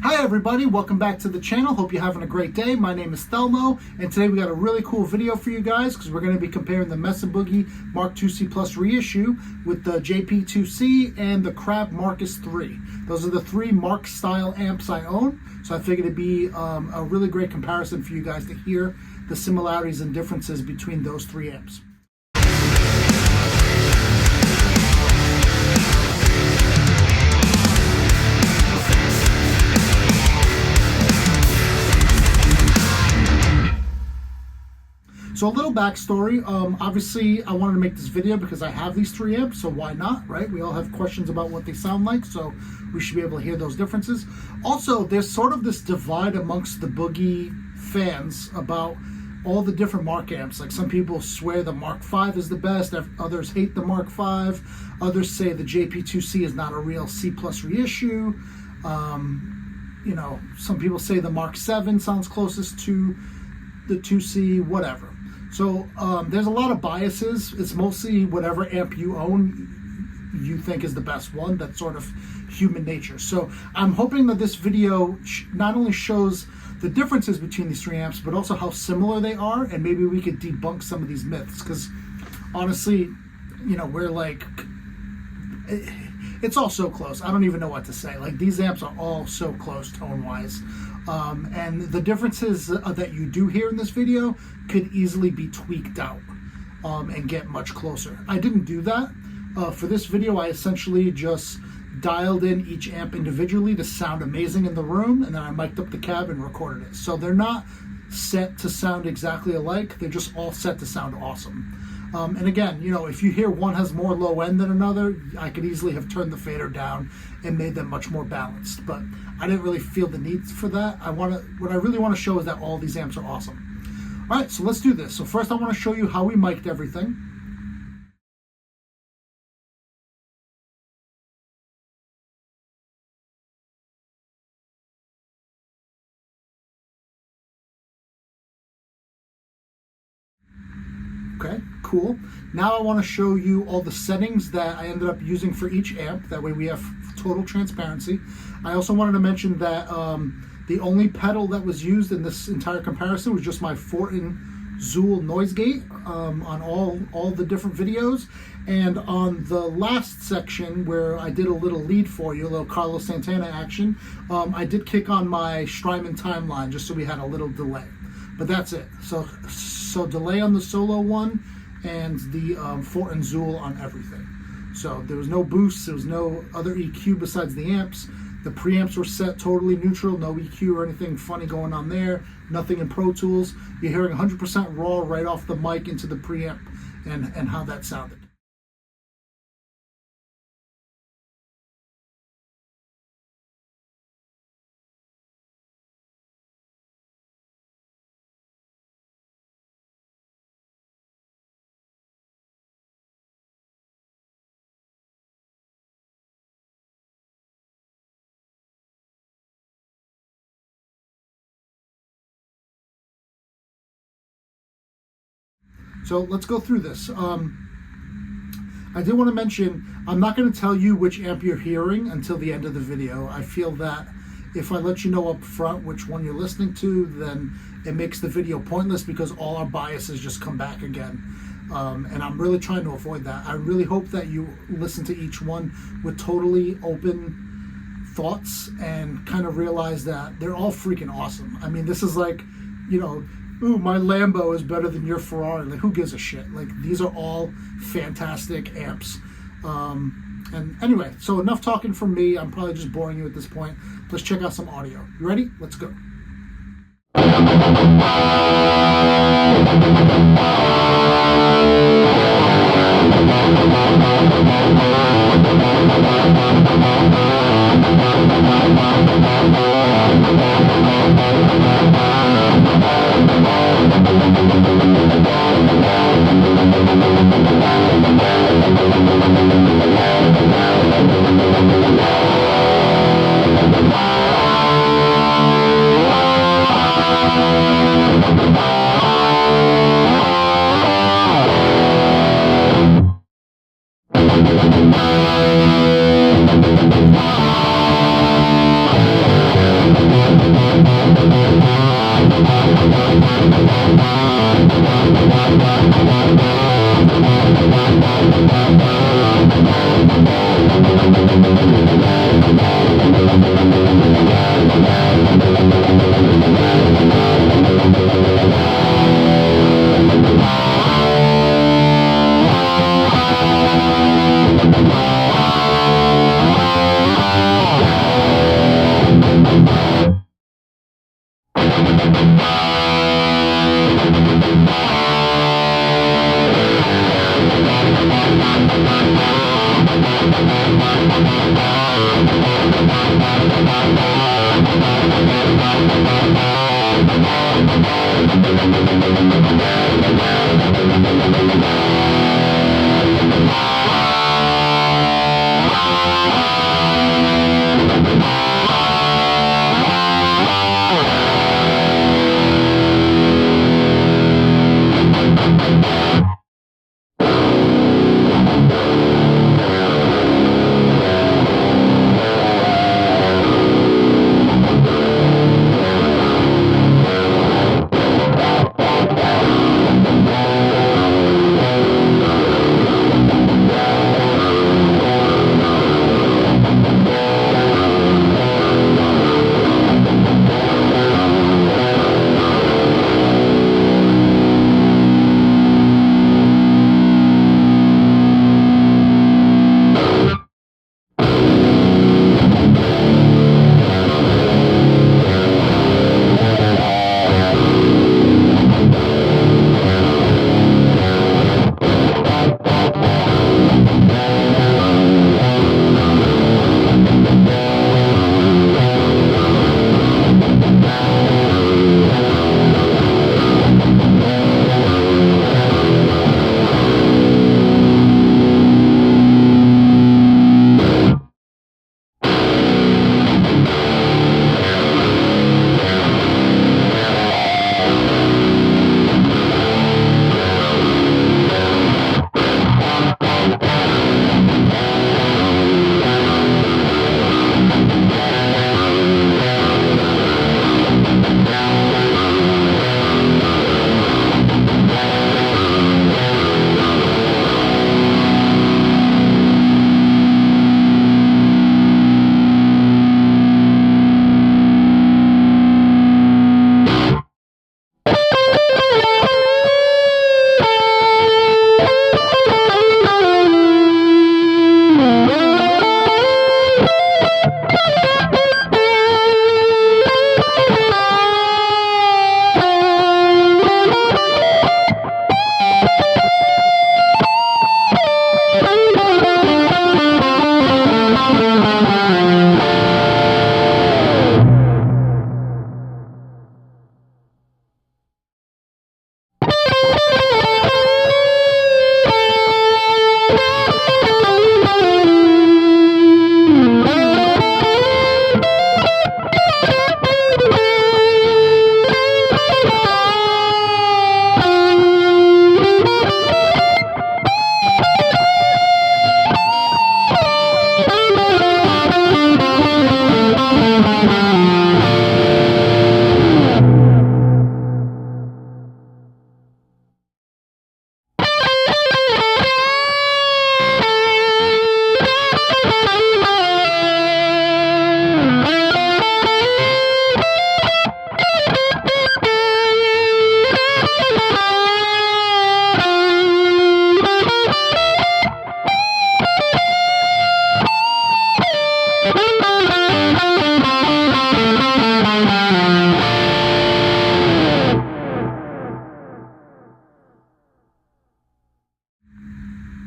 Hi everybody, welcome back to the channel. Hope you're having a great day. My name is Thelmo, and today we got a really cool video for you guys because we're going to be comparing the Mesa Boogie Mark 2C+ reissue with the JP2C and the Crab Marcus 3. Those are the three Mark style amps I own, so I figured it'd be a really great comparison for you guys to hear the similarities and differences between those three amps. So a little backstory, obviously I wanted to make this video because I have these three amps, so why not, right? We all have questions about what they sound like, so we should be able to hear those differences. Also, there's sort of this divide amongst the Boogie fans about all the different Mark amps. Like some people swear the Mark V is the best, others hate the Mark V, others say the JP2C is not a real C+ reissue. You know, some people say the Mark 7 sounds closest to the 2C, whatever. So there's a lot of biases. It's mostly whatever amp you own you think is the best one. That's sort of human nature. So I'm hoping that this video not only shows the differences between these three amps, but also how similar they are, and maybe we could debunk some of these myths, because honestly, you know, we're like, it's all so close. I don't even know what to say. Like, these amps are all so close tone-wise. And the differences that you do hear in this video could easily be tweaked out and get much closer. I didn't do that. For this video, I essentially just dialed in each amp individually to sound amazing in the room, and then I mic'd up the cab and recorded it. So they're not set to sound exactly alike. They're just all set to sound awesome. And again, you know, if you hear one has more low end than another, I could easily have turned the fader down and made them much more balanced. But I didn't really feel the need for that. What I really want to show is that all these amps are awesome. All right, so let's do this. So first I want to show you how we mic'd everything. Okay, cool. Now I want to show you all the settings that I ended up using for each amp. That way we have total transparency. I also wanted to mention that the only pedal that was used in this entire comparison was just my Fortin Zool noise gate on all the different videos. And on the last section where I did a little lead for you, a little Carlos Santana action, I did kick on my Strymon timeline just so we had a little delay. But that's it. So delay on the solo one, and the Fortin Zool on everything. So there was no boost, there was no other EQ besides the amps. The preamps were set totally neutral, no EQ or anything funny going on there, nothing in Pro Tools. You're hearing 100% raw right off the mic into the preamp and how that sounded. So let's go through this. I did want to mention, I'm not going to tell you which amp you're hearing until the end of the video. I feel that if I let you know up front which one you're listening to, then it makes the video pointless because all our biases just come back again. And I'm really trying to avoid that. I really hope that you listen to each one with totally open thoughts and kind of realize that they're all freaking awesome. I mean, this is like, you know, ooh, my Lambo is better than your Ferrari. Like, who gives a shit? Like, these are all fantastic amps. And anyway, so enough talking from me. I'm probably just boring you at this point. Let's check out some audio. You ready? Let's go.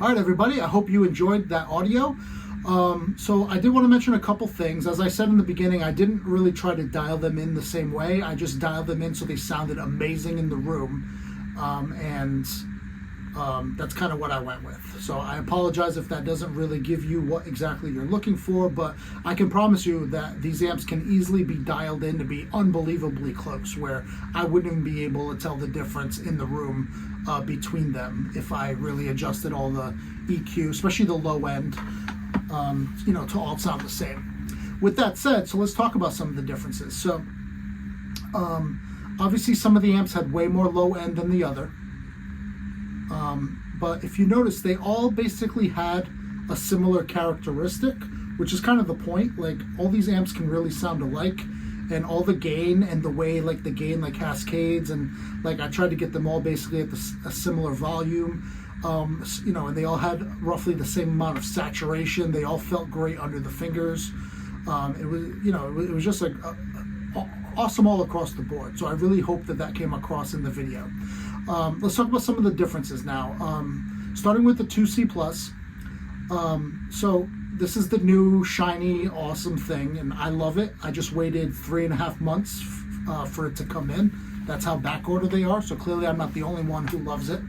All right, everybody, I hope you enjoyed that audio. So I did want to mention a couple things. As I said in the beginning, I didn't really try to dial them in the same way. I just dialed them in so they sounded amazing in the room. That's kind of what I went with. So I apologize if that doesn't really give you what exactly you're looking for, but I can promise you that these amps can easily be dialed in to be unbelievably close, where I wouldn't even be able to tell the difference in the room between them if I really adjusted all the EQ, especially the low end, to all sound the same. With that said, so let's talk about some of the differences. So obviously some of the amps had way more low end than the other. But if you notice, they all basically had a similar characteristic, which is kind of the point. Like, all these amps can really sound alike, and all the gain and the way like the gain like cascades, and like I tried to get them all basically at a similar volume, and they all had roughly the same amount of saturation. They all felt great under the fingers. It was just like awesome all across the board. So I really hope that came across in the video. Let's talk about some of the differences now. Starting with the 2C+. So this is the new shiny awesome thing, and I love it. I just waited 3.5 months for it to come in, That's how backorder they are. So clearly I'm not the only one who loves it.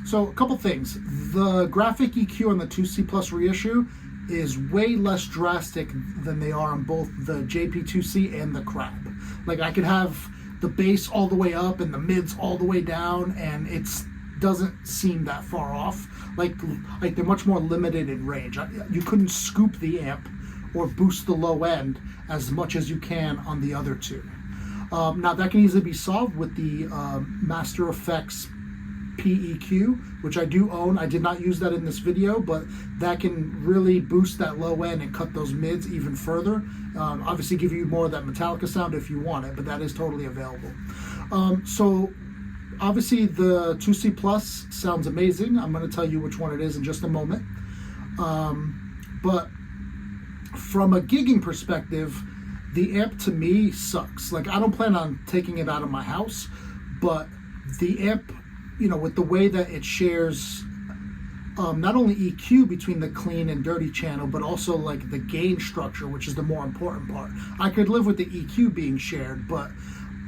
So a couple things. The graphic EQ on the 2C+ reissue is way less drastic than they are on both the JP2C and the Crab. Like I could have the bass all the way up and the mids all the way down, and it doesn't seem that far off. Like they're much more limited in range. You couldn't scoop the amp or boost the low end as much as you can on the other two. Now that can easily be solved with the Master Effects PEQ, which I do own. I did not use that in this video, but that can really boost that low end and cut those mids even further. Obviously give you more of that Metallica sound if you want it, but that is totally available. So obviously the 2C Plus sounds amazing. I'm going to tell you which one it is in just a moment. But from a gigging perspective, the amp to me sucks. Like I don't plan on taking it out of my house, but the amp, you know, with the way that it shares not only EQ between the clean and dirty channel, but also like the gain structure, which is the more important part. I could live with the EQ being shared, but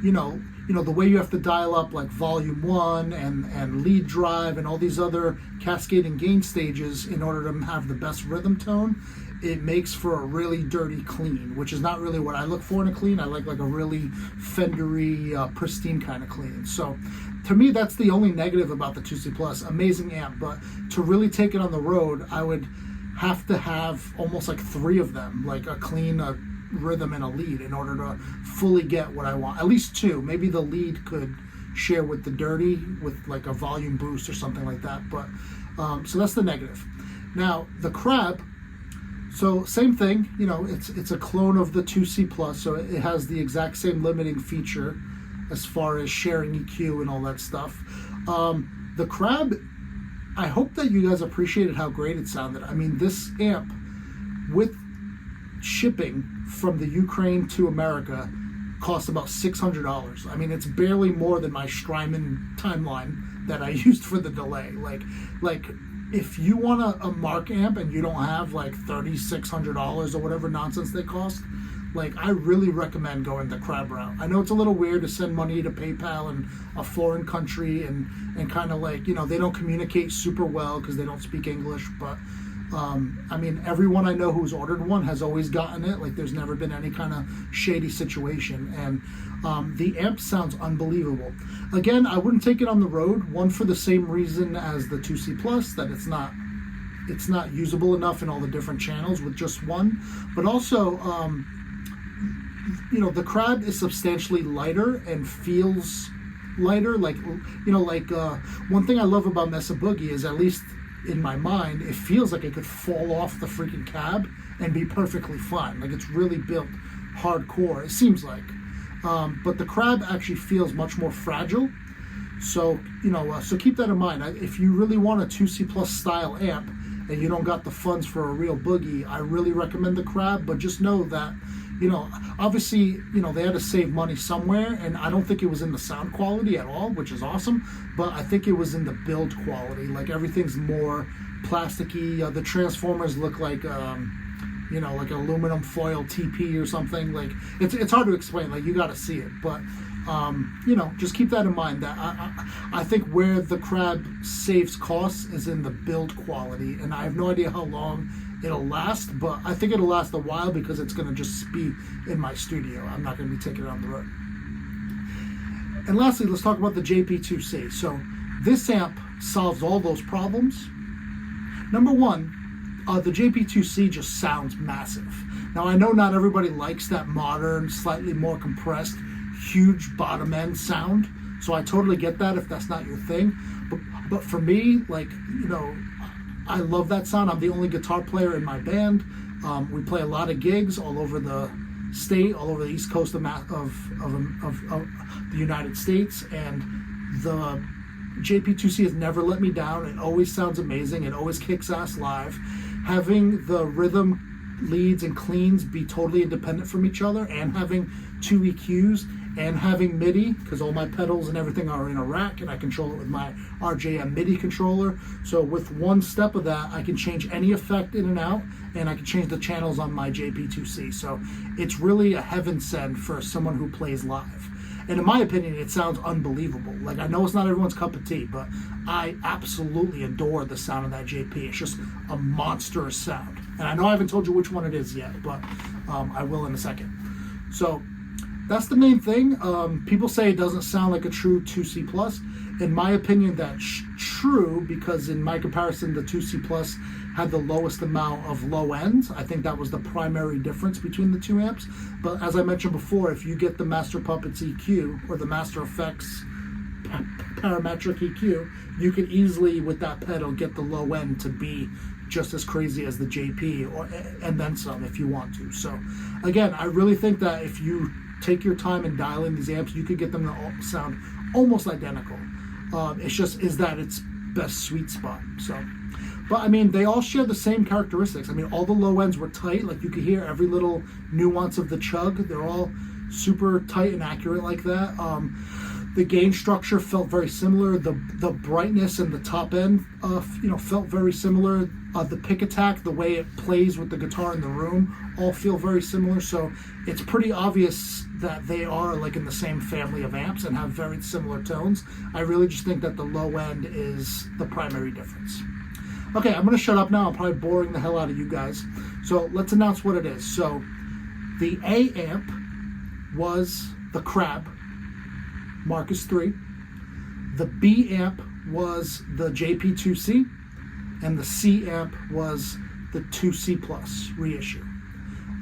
you know the way you have to dial up like volume 1 and lead drive and all these other cascading gain stages in order to have the best rhythm tone, it makes for a really dirty clean, which is not really what I look for in a clean. I like a really fendery, pristine kind of clean. So to me, that's the only negative about the 2C Plus. Amazing amp, but to really take it on the road, I would have to have almost like 3 of them, like a clean, a rhythm, and a lead in order to fully get what I want. At least 2. Maybe the lead could share with the dirty with like a volume boost or something like that. But so that's the negative. Now the Crab. So same thing, you know, it's a clone of the 2C Plus, so it has the exact same limiting feature as far as sharing EQ and all that stuff. The Crab, I hope that you guys appreciated how great it sounded. I mean, this amp, with shipping from the Ukraine to America, cost about $600. I mean, it's barely more than my Strymon timeline that I used for the delay. Like if you want a Mark amp and you don't have like $3,600 or whatever nonsense they cost, like I really recommend going the Crab route. I know it's a little weird to send money to PayPal in a foreign country and kind of like, you know, they don't communicate super well because they don't speak English, but I mean, everyone I know who's ordered one has always gotten it. Like there's never been any kind of shady situation, and the amp sounds unbelievable. Again, I wouldn't take it on the road, one for the same reason as the 2C Plus, that it's not usable enough in all the different channels with just one, but also you know, the Crab is substantially lighter and feels lighter. Like, you know, like one thing I love about Mesa Boogie is, at least in my mind, it feels like it could fall off the freaking cab and be perfectly fine. Like it's really built hardcore, it seems like. But the Crab actually feels much more fragile. So, you know, so keep that in mind. If you really want a 2C Plus style amp and you don't got the funds for a real Boogie, I really recommend the Crab. But just know that, you know, obviously, you know, they had to save money somewhere, and I don't think it was in the sound quality at all, which is awesome, but I think it was in the build quality. Like everything's more plasticky. The transformers look like you know, like an aluminum foil TP or something. Like it's hard to explain. Like you got to see it, but you know, just keep that in mind. That I think where the Crab saves costs is in the build quality, and I have no idea how long it'll last, but I think it'll last a while because it's going to just be in my studio. I'm not going to be taking it on the road. And lastly, let's talk about the JP2C. So this amp solves all those problems. Number one, the JP2C just sounds massive. Now I know not everybody likes that modern, slightly more compressed, huge bottom end sound, so I totally get that if that's not your thing. But for me, like, you know, I love that sound. I'm the only guitar player in my band. We play a lot of gigs all over the state, all over the East Coast of the United States, and the JP2C has never let me down. It always sounds amazing. It always kicks ass live. Having the rhythm leads and cleans be totally independent from each other, and having 2 EQs, and having MIDI, because all my pedals and everything are in a rack, and I control it with my RJM MIDI controller. So with one step of that, I can change any effect in and out, and I can change the channels on my JP2C. So it's really a heaven send for someone who plays live. And in my opinion, it sounds unbelievable. Like, I know it's not everyone's cup of tea, but I absolutely adore the sound of that JP. It's just a monstrous sound. And I know I haven't told you which one it is yet, but I will in a second. So that's the main thing. People say it doesn't sound like a true 2C+. In my opinion, that's true, because in my comparison, the 2C+ had the lowest amount of low end. I think that was the primary difference between the two amps. But as I mentioned before, if you get the Master Puppets EQ or the Master Effects parametric EQ, you can easily, with that pedal, get the low end to be just as crazy as the JP, and then some if you want to. So again, I really think that if you take your time and dial in these amps, you could get them to sound almost identical. It's just is that its best sweet spot. So, but I mean, they all share the same characteristics. I mean, all the low ends were tight. Like, you could hear every little nuance of the chug. They're all super tight and accurate like that. The gain structure felt very similar. The brightness and the top end, felt very similar. The pick attack, the way it plays with the guitar in the room, all feel very similar. So it's pretty obvious that they are like in the same family of amps and have very similar tones. I really just think that the low end is the primary difference. Okay, I'm gonna shut up now. I'm probably boring the hell out of you guys. So let's announce what it is. So the A amp was the Crab Marcus 3. The B amp was the JP2C, and the C amp was the 2C+ reissue.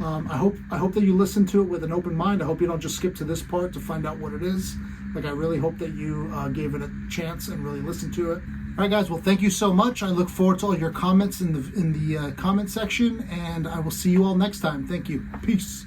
I hope that you listen to it with an open mind. I hope you don't just skip to this part to find out what it is. Like, I really hope that you gave it a chance and really listened to it. All right, guys. Well, thank you so much. I look forward to all your comments in the comment section, and I will see you all next time. Thank you. Peace.